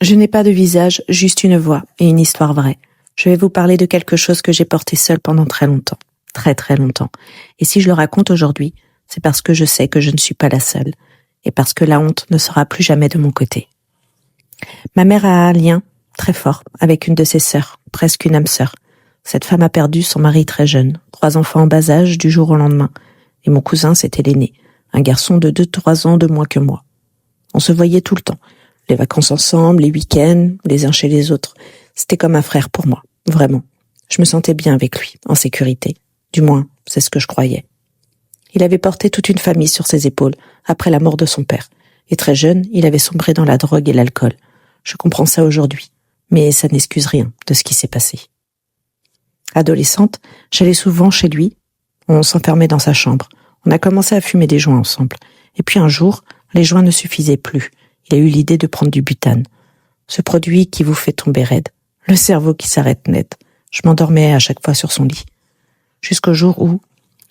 Je n'ai pas de visage, juste une voix et une histoire vraie. Je vais vous parler de quelque chose que j'ai porté seul pendant très longtemps. Très très longtemps. Et si je le raconte aujourd'hui, c'est parce que je sais que je ne suis pas la seule. Et parce que la honte ne sera plus jamais de mon côté. Ma mère a un lien très fort avec une de ses sœurs, presque une âme sœur. Cette femme a perdu son mari très jeune, 3 enfants en bas âge du jour au lendemain. Et mon cousin, c'était l'aîné, un garçon de 2-3 ans de moins que moi. On se voyait tout le temps. Les vacances ensemble, les week-ends, les uns chez les autres. C'était comme un frère pour moi, vraiment. Je me sentais bien avec lui, en sécurité. Du moins, c'est ce que je croyais. Il avait porté toute une famille sur ses épaules, après la mort de son père. Et très jeune, il avait sombré dans la drogue et l'alcool. Je comprends ça aujourd'hui, mais ça n'excuse rien de ce qui s'est passé. Adolescente, j'allais souvent chez lui. On s'enfermait dans sa chambre. On a commencé à fumer des joints ensemble. Et puis un jour, les joints ne suffisaient plus. Il a eu l'idée de prendre du butane. Ce produit qui vous fait tomber raide. Le cerveau qui s'arrête net. Je m'endormais à chaque fois sur son lit. Jusqu'au jour où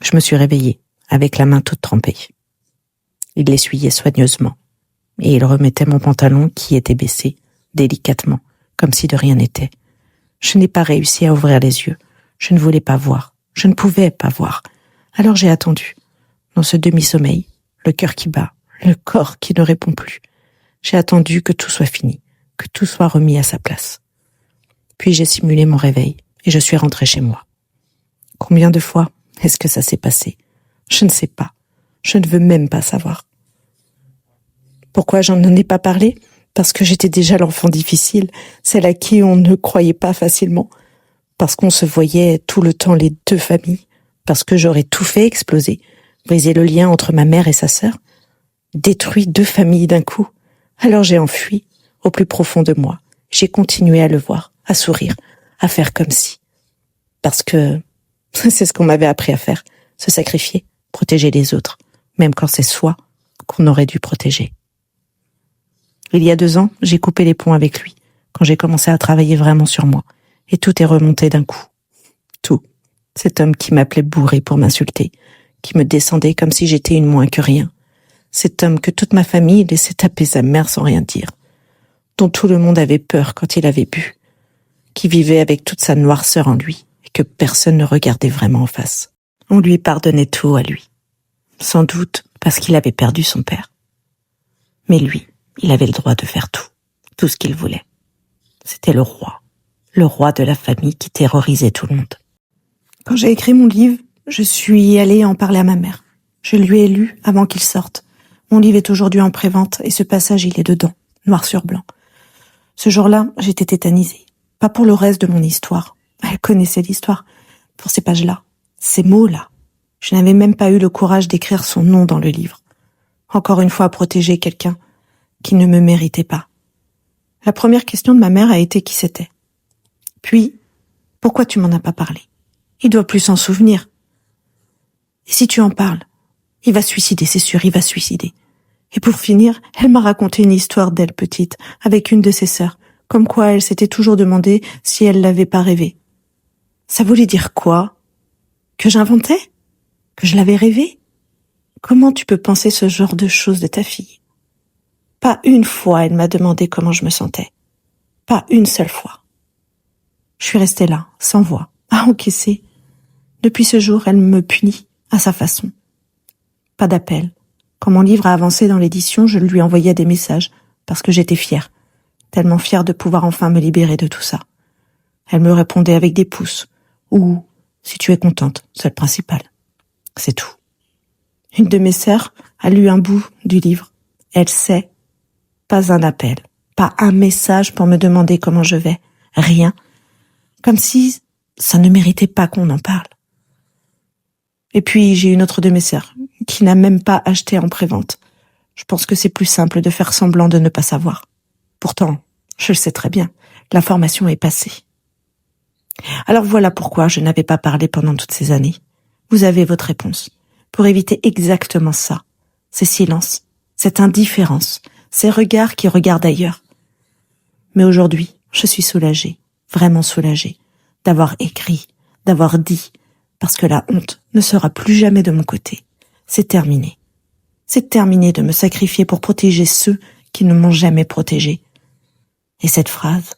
je me suis réveillée, avec la main toute trempée. Il l'essuyait soigneusement. Et il remettait mon pantalon qui était baissé, délicatement, comme si de rien n'était. Je n'ai pas réussi à ouvrir les yeux. Je ne voulais pas voir. Je ne pouvais pas voir. Alors j'ai attendu. Dans ce demi-sommeil, le cœur qui bat, le corps qui ne répond plus. J'ai attendu que tout soit fini, que tout soit remis à sa place. Puis j'ai simulé mon réveil et je suis rentrée chez moi. Combien de fois est-ce que ça s'est passé ? Je ne sais pas. Je ne veux même pas savoir. Pourquoi j'en ai pas parlé ? Parce que j'étais déjà l'enfant difficile, celle à qui on ne croyait pas facilement. Parce qu'on se voyait tout le temps les 2 familles. Parce que j'aurais tout fait exploser, briser le lien entre ma mère et sa sœur, détruit 2 familles d'un coup. Alors j'ai enfui, au plus profond de moi. J'ai continué à le voir, à sourire, à faire comme si. Parce que c'est ce qu'on m'avait appris à faire, se sacrifier, protéger les autres, même quand c'est soi qu'on aurait dû protéger. Il y a 2 ans, j'ai coupé les ponts avec lui, quand j'ai commencé à travailler vraiment sur moi. Et tout est remonté d'un coup. Tout. Cet homme qui m'appelait bourré pour m'insulter, qui me descendait comme si j'étais une moins que rien. Cet homme que toute ma famille laissait taper sa mère sans rien dire, dont tout le monde avait peur quand il avait bu, qui vivait avec toute sa noirceur en lui et que personne ne regardait vraiment en face. On lui pardonnait tout à lui. Sans doute parce qu'il avait perdu son père. Mais lui, il avait le droit de faire tout ce qu'il voulait. C'était le roi de la famille qui terrorisait tout le monde. Quand j'ai écrit mon livre, je suis allée en parler à ma mère. Je lui ai lu avant qu'il sorte. Mon livre est aujourd'hui en prévente et ce passage, il est dedans, noir sur blanc. Ce jour-là, j'étais tétanisée. Pas pour le reste de mon histoire. Elle connaissait l'histoire. Pour ces pages-là, ces mots-là. Je n'avais même pas eu le courage d'écrire son nom dans le livre. Encore une fois, protéger quelqu'un qui ne me méritait pas. La première question de ma mère a été qui c'était. Puis, pourquoi tu m'en as pas parlé ? Il doit plus s'en souvenir. Et si tu en parles, il va se suicider, c'est sûr, il va se suicider. Et pour finir, elle m'a raconté une histoire d'elle petite, avec une de ses sœurs, comme quoi elle s'était toujours demandé si elle l'avait pas rêvé. Ça voulait dire quoi ? Que j'inventais ? Que je l'avais rêvé ? Comment tu peux penser ce genre de choses de ta fille ? Pas une fois elle m'a demandé comment je me sentais. Pas une seule fois. Je suis restée là, sans voix, à encaisser. Depuis ce jour, elle me punit à sa façon. Pas d'appel. Quand mon livre a avancé dans l'édition, je lui envoyais des messages, parce que j'étais fière, tellement fière de pouvoir enfin me libérer de tout ça. Elle me répondait avec des pouces, ou « si tu es contente, c'est le principal ». C'est tout. Une de mes sœurs a lu un bout du livre. Elle sait. Pas un appel, pas un message pour me demander comment je vais. Rien. Comme si ça ne méritait pas qu'on en parle. Et puis, j'ai une autre de mes sœurs qui n'a même pas acheté en prévente. Je pense que c'est plus simple de faire semblant de ne pas savoir. Pourtant, je le sais très bien, l'information est passée. Alors voilà pourquoi je n'avais pas parlé pendant toutes ces années. Vous avez votre réponse. Pour éviter exactement ça. Ces silences, cette indifférence, ces regards qui regardent ailleurs. Mais aujourd'hui, je suis soulagée, vraiment soulagée, d'avoir écrit, d'avoir dit, parce que la honte ne sera plus jamais de mon côté. C'est terminé. C'est terminé de me sacrifier pour protéger ceux qui ne m'ont jamais protégée. Et cette phrase,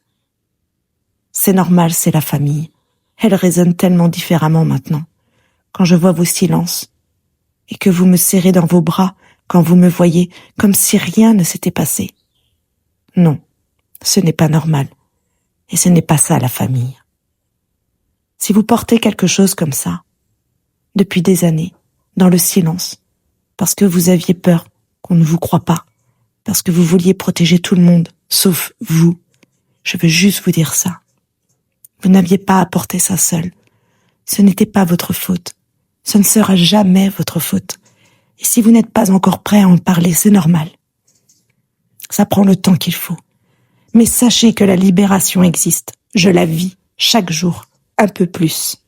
c'est normal, c'est la famille. Elle résonne tellement différemment maintenant, quand je vois vos silences, et que vous me serrez dans vos bras quand vous me voyez, comme si rien ne s'était passé. Non, ce n'est pas normal, et ce n'est pas ça la famille. Si vous portez quelque chose comme ça, depuis des années, dans le silence, parce que vous aviez peur qu'on ne vous croie pas, parce que vous vouliez protéger tout le monde, sauf vous, je veux juste vous dire ça. Vous n'aviez pas à porter ça seul. Ce n'était pas votre faute. Ce ne sera jamais votre faute. Et si vous n'êtes pas encore prêt à en parler, c'est normal. Ça prend le temps qu'il faut. Mais sachez que la libération existe. Je la vis chaque jour, un peu plus.